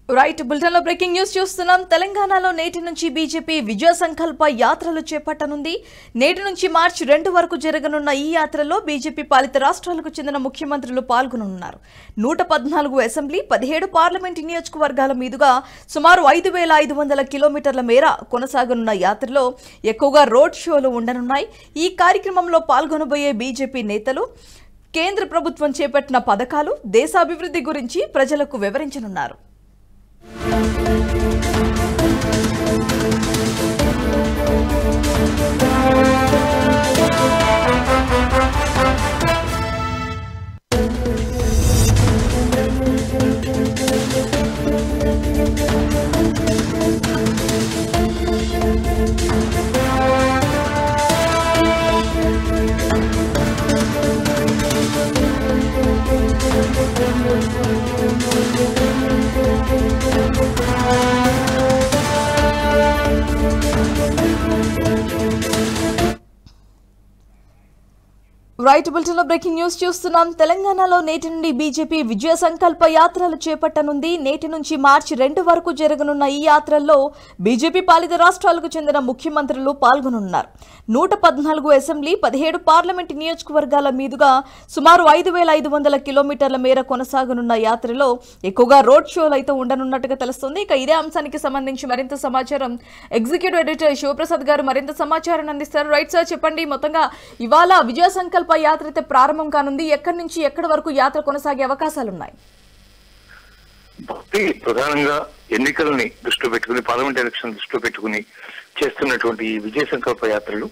Right bulletin లో breaking news చూస్తున్నాం. తెలంగాణలో నేటి నుంచి బీజేపీ విజయ సంకల్ప యాత్రలు చేపట్టనుంది. నేటి నుంచి మార్చి 2 వరకు జరగనున్న ఈ యాత్రలో బీజేపీ పాలిత రాష్ట్రాలకు చెందిన ముఖ్యమంత్రులు పాల్గొననున్నారు. 114 అసెంబ్లీ, 17 పార్లమెంటు నియోజకవర్గాల మీదుగా సుమారు 5500 కిలోమీటర్ల మేర కొనసాగనున్న యాత్రలో ఎక్కువగా రోడ్ షోలు ఉండనున్నాయి. ఈ కార్యక్రమంలో పాల్గొనబోయే బీజేపీ నేతలు కేంద్ర ప్రభుత్వం చేపట్టిన పథకాలు, దేశాభివృద్ధి గురించి ప్రజలకు వివరించనున్నారు. రైట్ బులెటిన్ లో బ్రేకింగ్ న్యూస్ చూస్తున్నాం. తెలంగాణలో నేటి నుండి బీజేపీ విజయ సంకల్ప యాత్రలు చేపట్టనుంది. నేటి నుంచి మార్చి 2 వరకు జరగనున్న ఈ యాత్రల్లో బీజేపీ పాలిత రాష్ట్రాలకు చెందిన ముఖ్యమంత్రులు పాల్గొనున్నారు. 114 అసెంబ్లీ, 17 పార్లమెంటు నియోజకవర్గాల మీదుగా సుమారు 5500 కిలోమీటర్ల మేర కొనసాగనున్న యాత్రలో ఎక్కువగా రోడ్ షోలు అయితే ఉండనున్నట్టుగా తెలుస్తుంది. ఇక ఇదే అంశానికి సంబంధించి మరింత సమాచారం ఎగ్జిక్యూటివ్ ఎడిటర్ శివప్రసాద్ గారు మరింత సమాచారాన్ని అందిస్తారు. రైట్ సార్, చెప్పండి. మొత్తంగా ఇవాళ విజయ సంకల్ప యాత్ర అయితే ప్రారంభం కానుంది. ఎక్కడి నుంచి ఎక్కడి వరకు యాత్ర కొనసాగే అవకాశాలు ఉన్నాయి? ప్రధానంగా ఎన్నికలని దృష్టిలో పెట్టుకుని, పార్లమెంట్ ఎలక్షన్ దృష్టిలో పెట్టుకుని చేస్తున్నటువంటి ఈ విజయ సంకల్ప యాత్రలు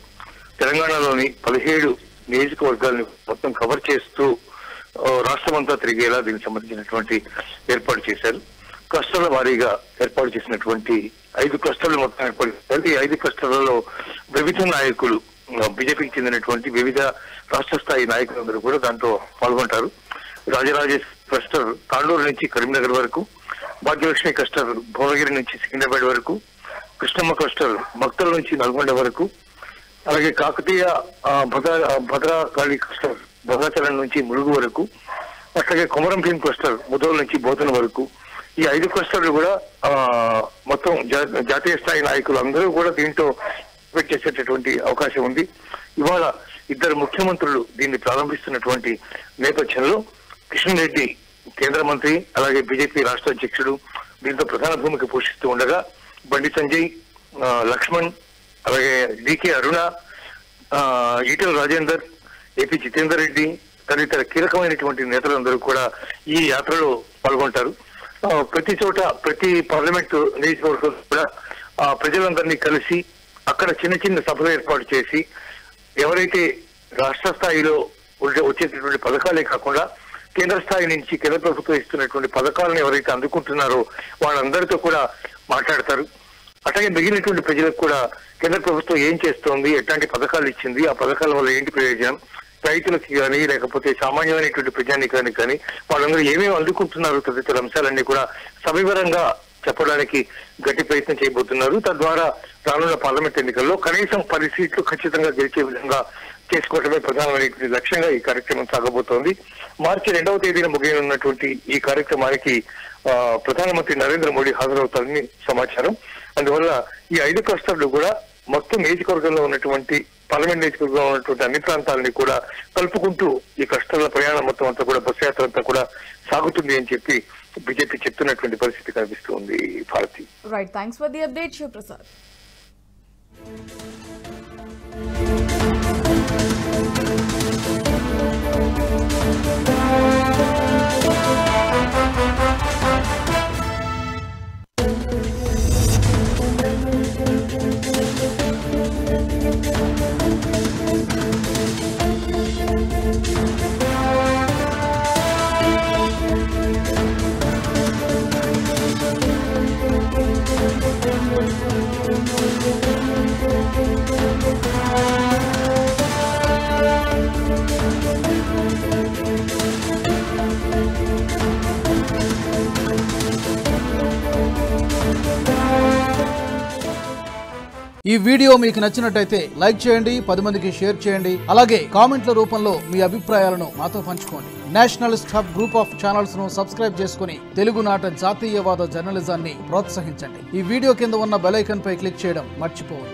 తెలంగాణలోని 17 నియోజకవర్గాలను మొత్తం కవర్ చేస్తూ రాష్ట్రమంతా తిరిగేలా దీనికి సంబంధించినటువంటి ఏర్పాటు చేశారు. క్లస్టర్ల వారీగా ఏర్పాటు చేసినటువంటి 5 క్లస్టర్లు మొత్తం ఏర్పాటు చేశారు. ఈ 5 క్లస్టర్లలో వివిధ నాయకులు, బీజేపీకి చెందినటువంటి వివిధ రాష్ట్ర స్థాయి నాయకులందరూ కూడా దాంట్లో పాల్గొంటారు. రాజరాజేశ్వరి క్లస్టర్ తాండూరు నుంచి కరీంనగర్ వరకు, భాగ్యలక్ష్మి క్లస్టర్ భువనగిరి నుంచి సికింద్రాబాద్ వరకు, కృష్ణమ్మ క్లస్టర్ భక్తుల నుంచి నల్గొండ వరకు, అలాగే కాకతీయ భద్రకాళి క్లస్టర్ భద్రాచలం నుంచి ములుగు వరకు, అట్లాగే కొమరం భీం క్లస్టర్ ముదోల్ నుంచి బోధన వరకు. ఈ 5 క్లస్టర్లు కూడా మొత్తం జాతీయ స్థాయి నాయకులు అందరూ కూడా దీంట్లో చేసేటటువంటి అవకాశం ఉంది. ఇవాళ 2 ముఖ్యమంత్రులు దీన్ని ప్రారంభిస్తున్నటువంటి నేపథ్యంలో కిషన్ రెడ్డి కేంద్ర మంత్రి, అలాగే బీజేపీ రాష్ట్ర అధ్యక్షుడు దీంతో ప్రధాన భూమిక పోషిస్తూ ఉండగా, బండి సంజయ్, లక్ష్మణ్, అలాగే డికే అరుణ, ఈటెల రాజేందర్, ఏపీ జితేందర్ రెడ్డి తదితర కీలకమైనటువంటి నేతలందరూ కూడా ఈ యాత్రలో పాల్గొంటారు. ప్రతి చోట, ప్రతి పార్లమెంటు నియోజకవర్గం కూడా ప్రజలందరినీ కలిసి అక్కడ చిన్న చిన్న సభలు ఏర్పాటు చేసి ఎవరైతే రాష్ట్ర స్థాయిలో వచ్చేటటువంటి పథకాలే కాకుండా కేంద్ర స్థాయి నుంచి కేంద్ర ప్రభుత్వం ఇస్తున్నటువంటి పథకాలను ఎవరైతే అందుకుంటున్నారో వాళ్ళందరితో కూడా మాట్లాడతారు. అట్లాగే మిగిలినటువంటి ప్రజలకు కూడా కేంద్ర ప్రభుత్వం ఏం చేస్తోంది, ఎట్లాంటి పథకాలు ఇచ్చింది, ఆ పథకాల వల్ల ఏంటి ప్రయోజనం, రైతులకి కానీ లేకపోతే సామాన్యమైనటువంటి ప్రజానికానికి కానీ వాళ్ళందరూ ఏమేమి అందుకుంటున్నారు తదితర అంశాలన్నీ కూడా సవివరంగా చెప్పడానికి గట్టి ప్రయత్నం చేయబోతున్నారు. తద్వారా రానున్న పార్లమెంట్ ఎన్నికల్లో కనీసం 10 సీట్లు ఖచ్చితంగా గెలిచే విధంగా చేసుకోవడమే ప్రధానమైన లక్ష్యంగా ఈ కార్యక్రమం సాగబోతోంది. మార్చి 2వ తేదీన ముగియనున్నటువంటి ఈ కార్యక్రమానికి ప్రధానమంత్రి నరేంద్ర మోడీ హాజరవుతారని సమాచారం. అందువల్ల ఈ 5 క్లస్టర్లు కూడా మొత్తం నియోజకవర్గంలో ఉన్నటువంటి, పార్లమెంట్ నియోజకవర్గంలో ఉన్నటువంటి అన్ని ప్రాంతాలని కూడా కలుపుకుంటూ ఈ క్లస్టర్ల ప్రయాణం మొత్తం అంతా కూడా, బస్సు యాత్ర అంతా కూడా సాగుతుంది అని చెప్పి బీజేపీ చెప్తున్నటువంటి పరిస్థితి కనిపిస్తుంది. Bharathi. Right, thanks for the update Shivaprasad. ఈ వీడియో మీకు నచ్చినట్టయితే లైక్ చేయండి, 10 మందికి షేర్ చేయండి. అలాగే కామెంట్ల రూపంలో మీ అభిప్రాయాలను మాతో పంచుకోండి. Nationalist hub group of channels ను సబ్స్క్రైబ్ చేసుకుని తెలుగునాట జాతీయవాద జర్నలిజాన్ని ప్రోత్సహించండి. ఈ వీడియో కింద ఉన్న బెల్ ఐకాన్ పై క్లిక్ చేయడం మర్చిపోవద్దు.